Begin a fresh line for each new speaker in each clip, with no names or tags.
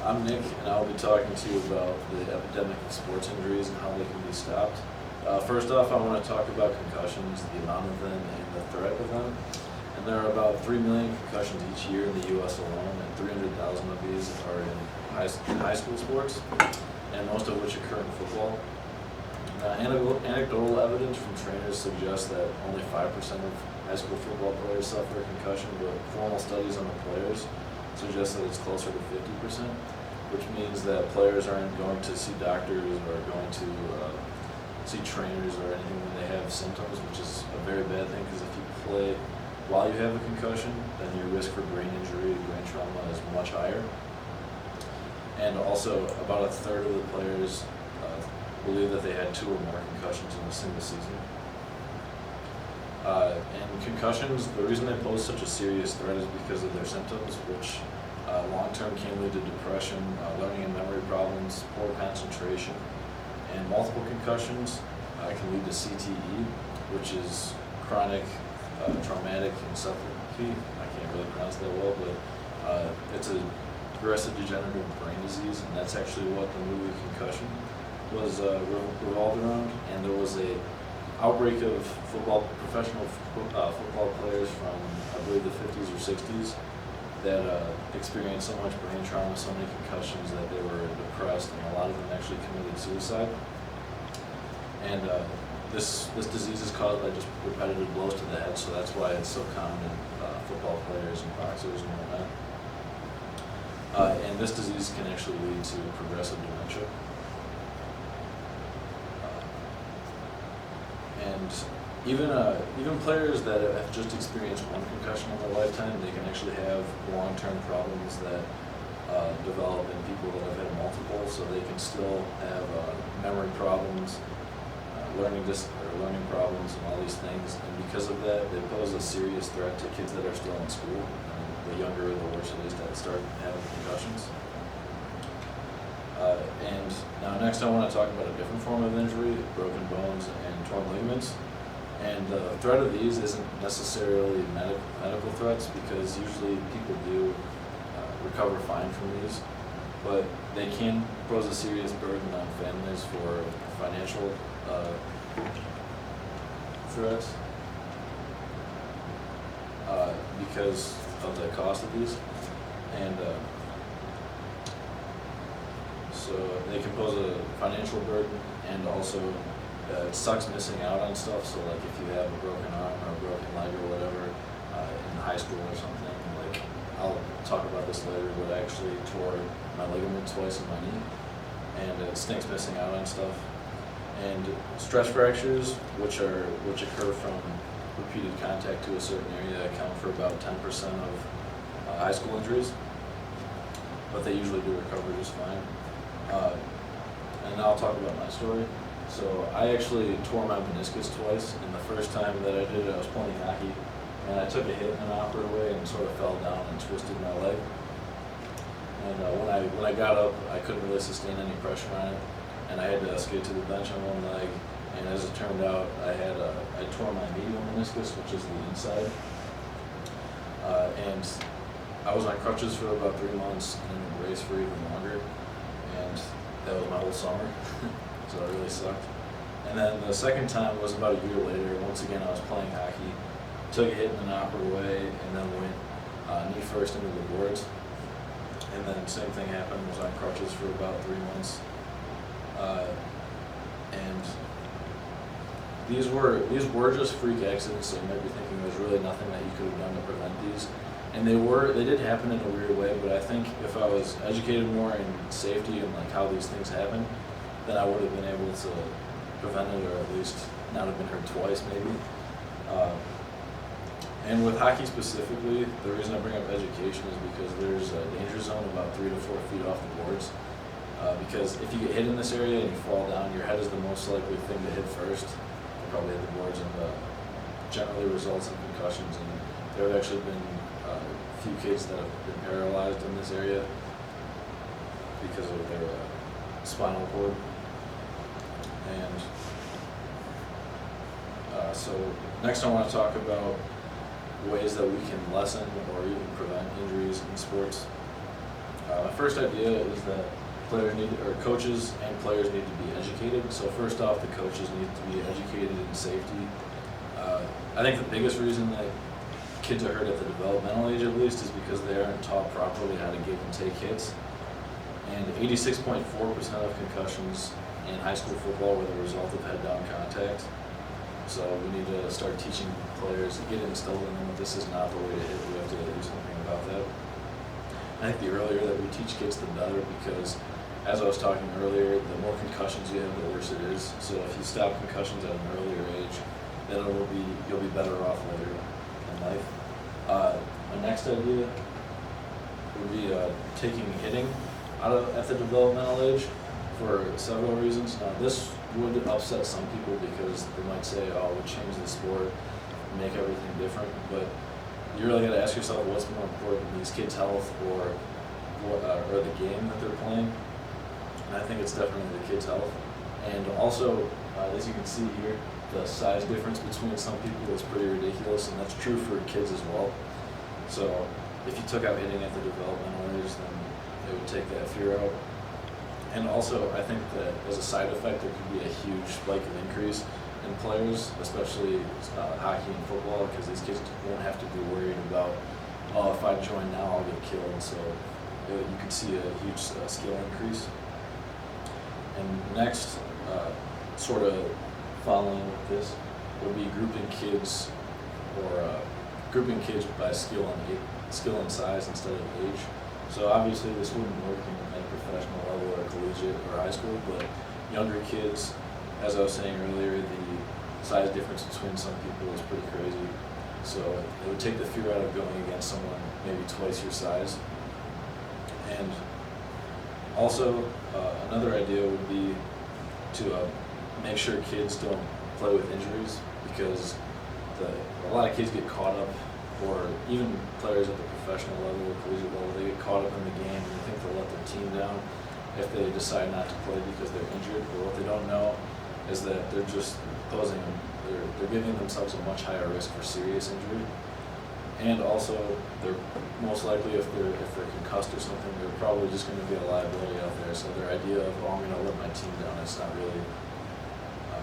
I'm Nick, and I'll be talking to you about the epidemic of sports injuries and how they can be stopped. First off, I want to talk about concussions, the amount of them, and the threat of them. And there are about 3 million concussions each year in the U.S. alone, and 300,000 of these are in high school sports, and most of which occur in football. Anecdotal evidence from trainers suggests that only 5% of high school football players suffer a concussion, but formal studies on the players suggest that it's closer to 50%, which means that players aren't going to see doctors or going to see trainers or anything when they have symptoms, which is a very bad thing, because if you play while you have a concussion, then your risk for brain injury, brain trauma is much higher. And also, about a third of the players believe that they had 2 or more concussions in a single season. And concussions, the reason they pose such a serious threat is because of their symptoms, which long-term can lead to depression, learning and memory problems, poor concentration, and multiple concussions can lead to CTE, which is chronic traumatic encephalopathy. I can't really pronounce that well, but it's a progressive degenerative brain disease, and that's actually what the movie Concussion was revolved around. And there was a outbreak of professional football players from, I believe, the 50s or 60s that experienced so much brain trauma, so many concussions, that they were depressed, and a lot of them actually committed suicide. And this disease is caused by just repetitive blows to the head, so that's why it's so common in football players and boxers and whatnot. And this disease can actually lead to progressive dementia. And even players that have just experienced one concussion in their lifetime, they can actually have long-term problems that develop in people that have had multiple. So they can still have memory problems, learning problems, and all these things. And because of that, they pose a serious threat to kids that are still in school. The younger, the worse it is, that start having concussions. And now next I want to talk about a different form of injury, broken bones and torn ligaments. And the threat of these isn't necessarily medical threats, because usually people do recover fine from these, but they can pose a serious burden on families for financial threats because of the cost of these. And so they can pose a financial burden, and also it sucks missing out on stuff. So like if you have a broken arm or a broken leg or whatever in high school or something, like I'll talk about this later, but I actually tore my ligament twice in my knee, and it stinks missing out on stuff. And stress fractures, which occur from repeated contact to a certain area, account for about 10% of high school injuries, but they usually do recover just fine. And now I'll talk about my story. So I actually tore my meniscus twice, and the first time that I did it, I was playing hockey, and I took a hit in an awkward way and sort of fell down and twisted my leg. And when I got up, I couldn't really sustain any pressure on it, and I had to skate to the bench on one leg. And as it turned out, I tore my medial meniscus, which is the inside, and I was on crutches for about 3 months and in a brace for even longer, and that was my whole summer. So it really sucked. And then the second time was about a year later. Once again, I was playing hockey, took a hit in an awkward way, and then went knee first into the boards. And then same thing happened, was on crutches for about 3 months. And these were just freak accidents, so you might be thinking there's really nothing that you could have done to prevent these. And they did happen in a weird way, but I think if I was educated more in safety and like how these things happen, then I would have been able to prevent it, or at least not have been hurt twice maybe. And with hockey specifically, the reason I bring up education is because there's a danger zone about 3 to 4 feet off the boards. Because if you get hit in this area and you fall down, your head is the most likely thing to hit first. You probably hit the boards, and generally results in concussions. And there have actually been a few kids that have been paralyzed in this area because of their spinal cord. And so next I want to talk about ways that we can lessen or even prevent injuries in sports. My first idea is that coaches and players need to be educated. So first off, the coaches need to be educated in safety. I think the biggest reason that kids are hurt at the developmental age, at least, is because they aren't taught properly how to give and take hits. And 86.4% of concussions in high school football were the result of head-down contact. So we need to start teaching players, get it instilled in them that this is not the way to hit. We have to do something about that. I think the earlier that we teach kids, the better, because as I was talking earlier, the more concussions you have, the worse it is. So if you stop concussions at an earlier age, then you'll be better off later in life. My next idea would be taking hitting at the developmental age for several reasons. Now, this would upset some people because they might say, "Oh, it would change the sport, make everything different." But you really got to ask yourself, what's more important, these kids' health or the game that they're playing? And I think it's definitely the kids' health. And also, as you can see here, the size difference between some people is pretty ridiculous, and that's true for kids as well. So if you took out hitting at the developmental age, then it would take that fear out. And also, I think that as a side effect, there could be a huge spike of increase in players, especially hockey and football, because these kids won't have to be worried about, "Oh, if I join now, I'll get killed." So you could see a huge skill increase. And next, sort of following with this, would be grouping kids by skill and size instead of age. So obviously this wouldn't work at a professional level or collegiate or high school, but younger kids, as I was saying earlier, the size difference between some people is pretty crazy. So it would take the fear out of going against someone maybe twice your size. And also, another idea would be to make sure kids don't play with injuries, because a lot of kids get caught up, or even players at the professional level or collegiate level, they get caught up in the game and they think they'll let their team down if they decide not to play because they're injured. But what they don't know is that they're just they're giving themselves a much higher risk for serious injury. And also, they're most likely, if they're concussed or something, they're probably just going to be a liability out there. So their idea of, "Oh, I'm going to let my team down," it's not really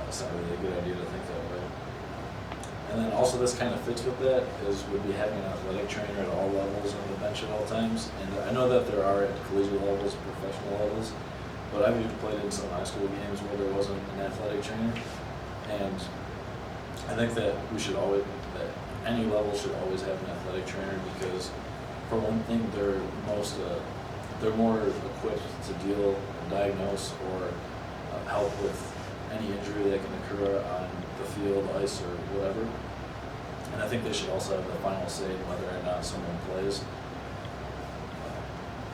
a good idea to think that way. And then also, this kind of fits with that, would be having an athletic trainer at all levels on the bench at all times. And I know that there are at collegiate levels, professional levels, but I've even played in some high school games where there wasn't an athletic trainer. And I think that any level should always have an athletic trainer, because for one thing, they're more equipped to deal and diagnose or help with any injury that can occur on the field, ice, or whatever. And I think they should also have the final say in whether or not someone plays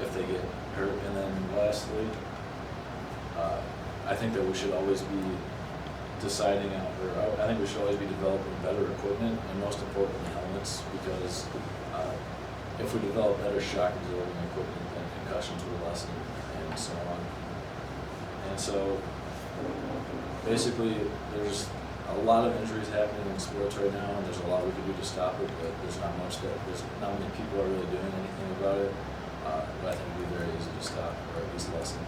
if they get hurt. And then lastly, I think that we should always be I think we should always be developing better equipment, and most importantly helmets, because if we develop better shock absorbing equipment, then concussions will lessen and so on. And so basically there's a lot of injuries happening in sports right now, and there's a lot we can do to stop it, but there's not many people are really doing anything about it. But I think it'd be very easy to stop, or at least lessen.